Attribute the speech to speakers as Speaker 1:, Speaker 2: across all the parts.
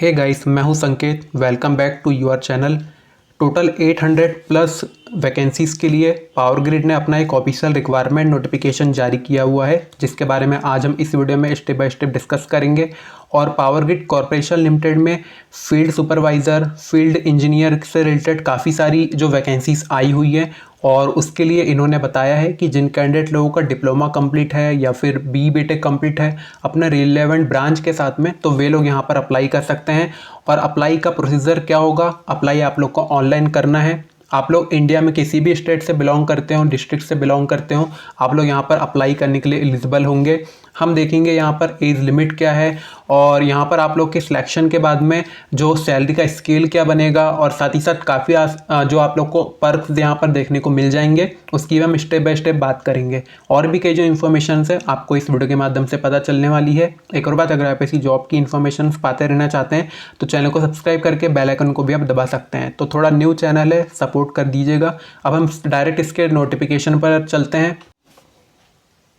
Speaker 1: Hey guys, मैं हूं Sanket. Welcome back to your channel. Total 800 plus vacancies के लिए पावर ग्रिड ने अपना एक ऑफिशियल रिक्वायरमेंट नोटिफिकेशन जारी किया हुआ है, जिसके बारे में आज हम इस वीडियो में स्टेप बाय स्टेप डिस्कस करेंगे। और पावर ग्रिड कॉरपोरेशन लिमिटेड में फील्ड सुपरवाइज़र, फील्ड इंजीनियर से रिलेटेड काफ़ी सारी जो वैकेंसीज़ आई हुई है, और उसके लिए इन्होंने बताया है कि जिन कैंडिडेट लोगों का डिप्लोमा कंप्लीट है या फिर बीटेक कंप्लीट है अपने रिलेवेंट ब्रांच के साथ में, तो वे लोग यहाँ पर अप्लाई कर सकते हैं। और अप्लाई का प्रोसीजर क्या होगा? अप्लाई आप लोग को ऑनलाइन करना है। आप लोग इंडिया में किसी भी स्टेट से बिलोंग करते हो, डिस्ट्रिक्ट से बिलोंग करते हो, आप लोग यहाँ पर अप्लाई करने के लिए एलिजिबल होंगे। हम देखेंगे यहाँ पर एज लिमिट क्या है, और यहाँ पर आप लोग के सिलेक्शन के बाद में जो सैलरी का स्केल क्या बनेगा, और साथ ही साथ काफ़ी जो आप लोग को पर्क्स यहाँ पर देखने को मिल जाएंगे, उसकी हम स्टेप बाय स्टेप बात करेंगे। और भी कई जो इन्फॉर्मेशन है आपको इस वीडियो के माध्यम से पता चलने वाली है। एक और बात, अगर आप ऐसी जॉब की इन्फॉर्मेशन पाते रहना चाहते हैं तो चैनल को सब्सक्राइब करके बेल आइकन को भी आप दबा सकते हैं। तो थोड़ा न्यू चैनल है, सपोर्ट कर दीजिएगा। अब हम डायरेक्ट इसके नोटिफिकेशन पर चलते हैं।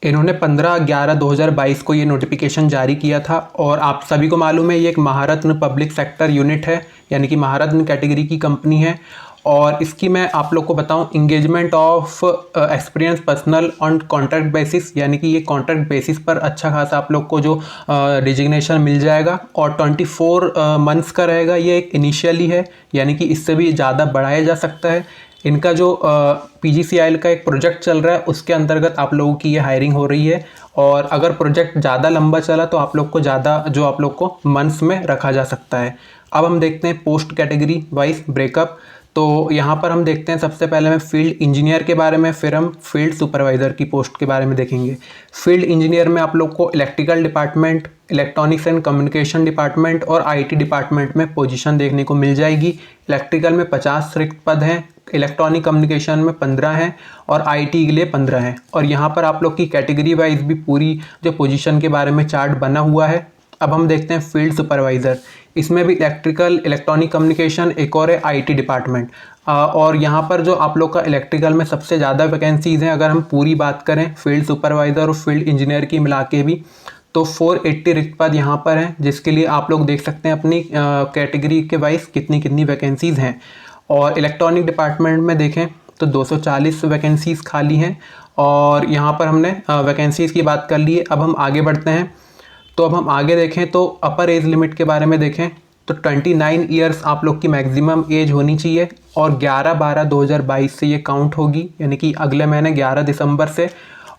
Speaker 1: इन्होंने 15/11/2022 को ये नोटिफिकेशन जारी किया था, और आप सभी को मालूम है ये एक महारत्न पब्लिक सेक्टर यूनिट है, यानी कि महारत्न कैटेगरी की कंपनी है। और इसकी मैं आप लोग को बताऊं, engagement of experience personal on contract basis, यानी कि ये कॉन्ट्रैक्ट बेसिस पर अच्छा खासा आप लोग को जो डिजिग्नेशन मिल जाएगा। और 24 मंथ्स का रहेगा, ये एक इनिशियली है, यानी कि इससे भी ज़्यादा बढ़ाया जा सकता है। इनका जो PGCIL का एक प्रोजेक्ट चल रहा है, उसके अंतर्गत आप लोगों की ये हायरिंग हो रही है। और अगर प्रोजेक्ट ज़्यादा लंबा चला तो आप लोग को ज़्यादा जो आप लोग को मंथ्स में रखा जा सकता है। अब हम देखते हैं पोस्ट कैटेगरी वाइज ब्रेकअप। तो यहाँ पर हम देखते हैं, सबसे पहले मैं फील्ड इंजीनियर के बारे में, फिर हम फील्ड सुपरवाइज़र की पोस्ट के बारे में देखेंगे। फील्ड इंजीनियर में आप लोग को electrical department, electronics and communication department और IT डिपार्टमेंट में पोजीशन देखने को मिल जाएगी। इलेक्ट्रिकल में 50 रिक्त पद हैं, इलेक्ट्रॉनिक कम्युनिकेशन में 15 हैं, और IT के लिए 15 हैं। और यहाँ पर आप लोग की कैटेगरी वाइज भी पूरी जो पोजीशन के बारे में चार्ट बना हुआ है। अब हम देखते हैं फील्ड सुपरवाइज़र। इसमें भी इलेक्ट्रिकल, इलेक्ट्रॉनिक कम्युनिकेशन, एक और है IT डिपार्टमेंट। और यहाँ पर जो आप लोग का इलेक्ट्रिकल में सबसे ज़्यादा वैकेंसीज़ हैं, अगर हम पूरी बात करें फील्ड सुपरवाइज़र और फील्ड इंजीनियर की मिला के भी, तो 480 रिक्त पद यहाँ पर हैं, जिसके लिए आप लोग देख सकते हैं अपनी कैटेगरी के वाइज कितनी कितनी वैकेंसीज़ हैं। और इलेक्ट्रॉनिक डिपार्टमेंट में देखें तो 240 वैकेंसीज़ खाली हैं। और यहाँ पर हमने वैकेंसीज़ की बात कर ली है। अब हम आगे बढ़ते हैं। तो अब हम आगे देखें तो अपर एज लिमिट के बारे में देखें तो 29 ईयर्स आप लोग की मैक्सिमम एज होनी चाहिए, और 11/12/2022 से ये काउंट होगी, यानी कि अगले महीने 11 दिसंबर से।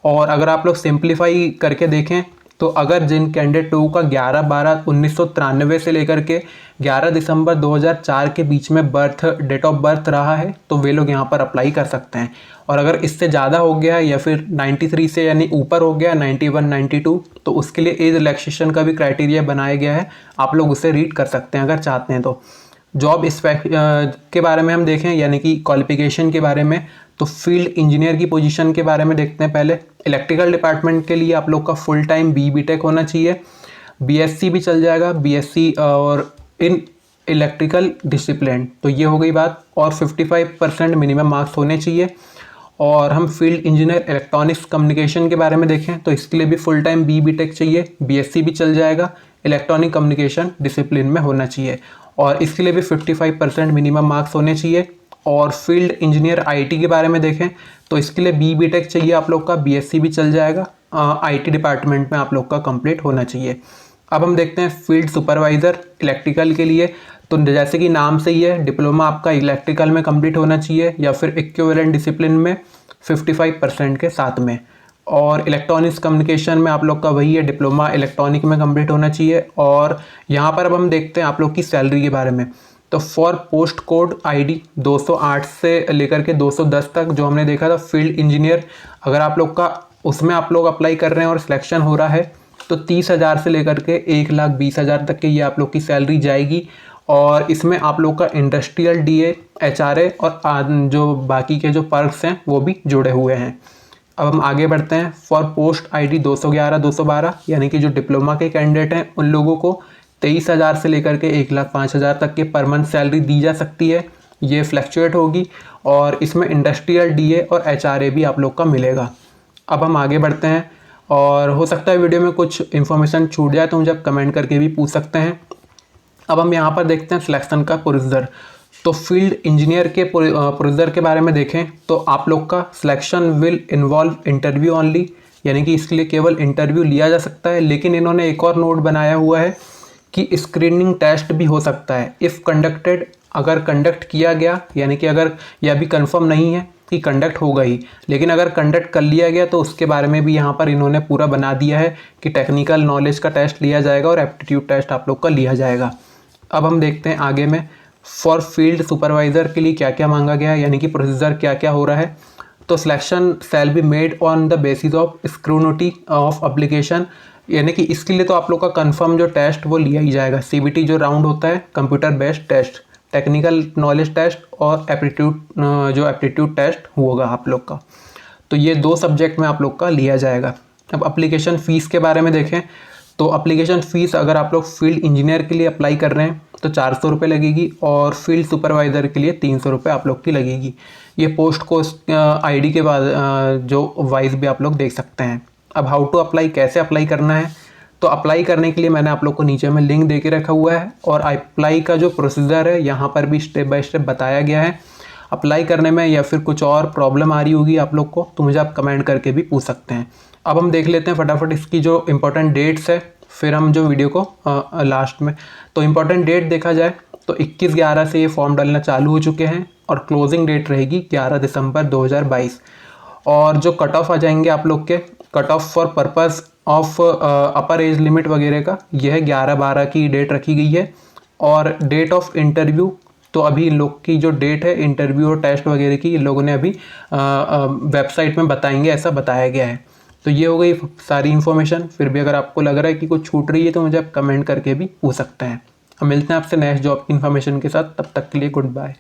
Speaker 1: और अगर आप लोग सिंप्लीफाई करके देखें तो अगर जिन कैंडिडेट लोगों का 11/12/1993 से लेकर के 11 दिसंबर 2004 के बीच में डेट ऑफ बर्थ रहा है, तो वे लोग यहाँ पर अप्लाई कर सकते हैं। और अगर इससे ज़्यादा हो गया या फिर 93 से यानी ऊपर हो गया 91, 92, तो उसके लिए एज रिलैक्सेशन का भी क्राइटेरिया बनाया गया है। आप लोग उसे रीड कर सकते हैं अगर चाहते हैं तो। जॉब के बारे में हम देखें, यानी कि क्वालिफिकेशन के बारे में, तो फील्ड इंजीनियर की पोजीशन के बारे में देखते हैं। पहले इलेक्ट्रिकल डिपार्टमेंट के लिए आप लोग का फुल टाइम BTech होना चाहिए, BSc भी चल जाएगा, BSc और इन इलेक्ट्रिकल डिसिप्लिन, तो ये हो गई बात। और 55% मिनिमम मार्क्स होने चाहिए। और हम फील्ड इंजीनियर इलेक्ट्रॉनिक्स कम्युनिकेशन के बारे में देखें तो इसके लिए भी फुल टाइम BTech चाहिए, BSc भी चल जाएगा, इलेक्ट्रॉनिक कम्युनिकेशन डिसिप्लिन में होना चाहिए, और इसके लिए भी 55% मिनिमम मार्क्स होने चाहिए। और फील्ड इंजीनियर IT के बारे में देखें तो इसके लिए BTech चाहिए आप लोग का, BSc भी चल जाएगा, IT डिपार्टमेंट में आप लोग का कंप्लीट होना चाहिए। अब हम देखते हैं फील्ड सुपरवाइज़र इलेक्ट्रिकल के लिए। तो जैसे कि नाम से ही है, डिप्लोमा आपका इलेक्ट्रिकल में कंप्लीट होना चाहिए, या फिर इक्विवेलेंट डिसिप्लिन में 55% के साथ में। और इलेक्ट्रॉनिक्स कम्युनिकेशन में आप लोग का वही है, डिप्लोमा इलेक्ट्रॉनिक में कंप्लीट होना चाहिए। और यहाँ पर अब हम देखते हैं आप लोग की सैलरी के बारे में। तो फॉर पोस्ट कोड ID 208 से लेकर के 210 तक जो हमने देखा था फील्ड इंजीनियर, अगर आप लोग का उसमें आप लोग अप्लाई कर रहे हैं और सिलेक्शन हो रहा है, तो 30,000 से लेकर के 1,20,000 तक के ये आप लोग की सैलरी जाएगी। और इसमें आप लोग का इंडस्ट्रियल DA, HRA और जो बाकी के जो पर्क्स हैं वो भी जुड़े हुए हैं। अब हम आगे बढ़ते हैं। फॉर पोस्ट ID 211, 212, यानी कि जो डिप्लोमा के कैंडिडेट हैं उन लोगों को 23,000 से लेकर के 1,05,000 तक के पर मंथ सैलरी दी जा सकती है। ये फ्लैक्चुएट होगी, और इसमें इंडस्ट्रियल DA और HRA भी आप लोग का मिलेगा। अब हम आगे बढ़ते हैं, और हो सकता है वीडियो में कुछ इन्फॉर्मेशन छूट जाए तो मुझे आप कमेंट करके भी पूछ सकते हैं। अब हम यहाँ पर देखते हैं सिलेक्शन का प्रोसीजर। तो फील्ड इंजीनियर के प्रोसीजर के बारे में देखें तो आप लोग का selection will involve interview only, यानी कि इसके लिए केवल इंटरव्यू लिया जा सकता है। लेकिन इन्होंने एक और नोट बनाया हुआ है कि स्क्रीनिंग टेस्ट भी हो सकता है इफ़ कंडक्टेड, अगर कंडक्ट किया गया, यानी कि अगर यह भी कंफर्म नहीं है कि कंडक्ट होगा ही, लेकिन अगर कंडक्ट कर लिया गया तो उसके बारे में भी यहाँ पर इन्होंने पूरा बना दिया है कि टेक्निकल नॉलेज का टेस्ट लिया जाएगा और एप्टीट्यूड टेस्ट आप लोग का लिया जाएगा। अब हम देखते हैं आगे में फॉर फील्ड सुपरवाइज़र के लिए क्या क्या मांगा गया है, यानी कि प्रोसीजर क्या क्या हो रहा है। तो selection shall be made on the basis of scrutiny of application, यानी कि इसके लिए तो आप लोग का कंफर्म जो टेस्ट वो लिया ही जाएगा। सीबीटी जो राउंड होता है computer based test, technical knowledge test और एप्टीट्यूड टेस्ट होगा आप लोग का। तो ये 2 सब्जेक्ट में आप लोग का लिया जाएगा। अब एप्लीकेशन फ़ीस के बारे में देखें तो एप्लीकेशन फ़ीस अगर आप लोग फील्ड इंजीनियर के लिए अप्लाई कर रहे हैं तो 400 रुपये लगेगी और फील्ड सुपरवाइज़र के लिए 300 रुपये आप लोग की लगेगी। ये पोस्ट को आईडी के बाद जो वाइज भी आप लोग देख सकते हैं। अब हाउ टू अप्लाई, कैसे अप्लाई करना है, तो अप्लाई करने के लिए मैंने आप लोग को नीचे में लिंक दे के रखा हुआ है और अप्लाई का जो प्रोसीजर है यहाँ पर भी स्टेप बाय स्टेप बताया गया है। अप्लाई करने में या फिर कुछ और प्रॉब्लम आ रही होगी आप लोग को तो मुझे आप कमेंट करके भी पूछ सकते हैं। अब हम देख लेते हैं फटाफट इसकी जो इम्पोर्टेंट डेट्स है, फिर हम जो वीडियो को लास्ट में। तो इम्पोर्टेंट डेट देखा जाए तो 21/11 से ये फॉर्म डालना चालू हो चुके हैं और क्लोजिंग डेट रहेगी 11 दिसंबर 2022। और जो कट ऑफ आ जाएंगे आप लोग के, cut off for purpose of upper age limit वगैरह का, यह है 11/12 की डेट रखी गई है। और डेट ऑफ इंटरव्यू, तो अभी इन लोग की जो डेट है इंटरव्यू और टेस्ट वगैरह की इन लोगों ने अभी वेबसाइट में बताएंगे, ऐसा बताया गया है। तो ये हो गई सारी इन्फॉर्मेशन। फिर भी अगर आपको लग रहा है कि कुछ छूट रही है तो मुझे आप कमेंट करके भी पूछ सकते हैं। अब मिलते हैं आपसे नेक्स्ट जॉब की इन्फॉर्मेशन के साथ, तब तक के लिए गुड बाय।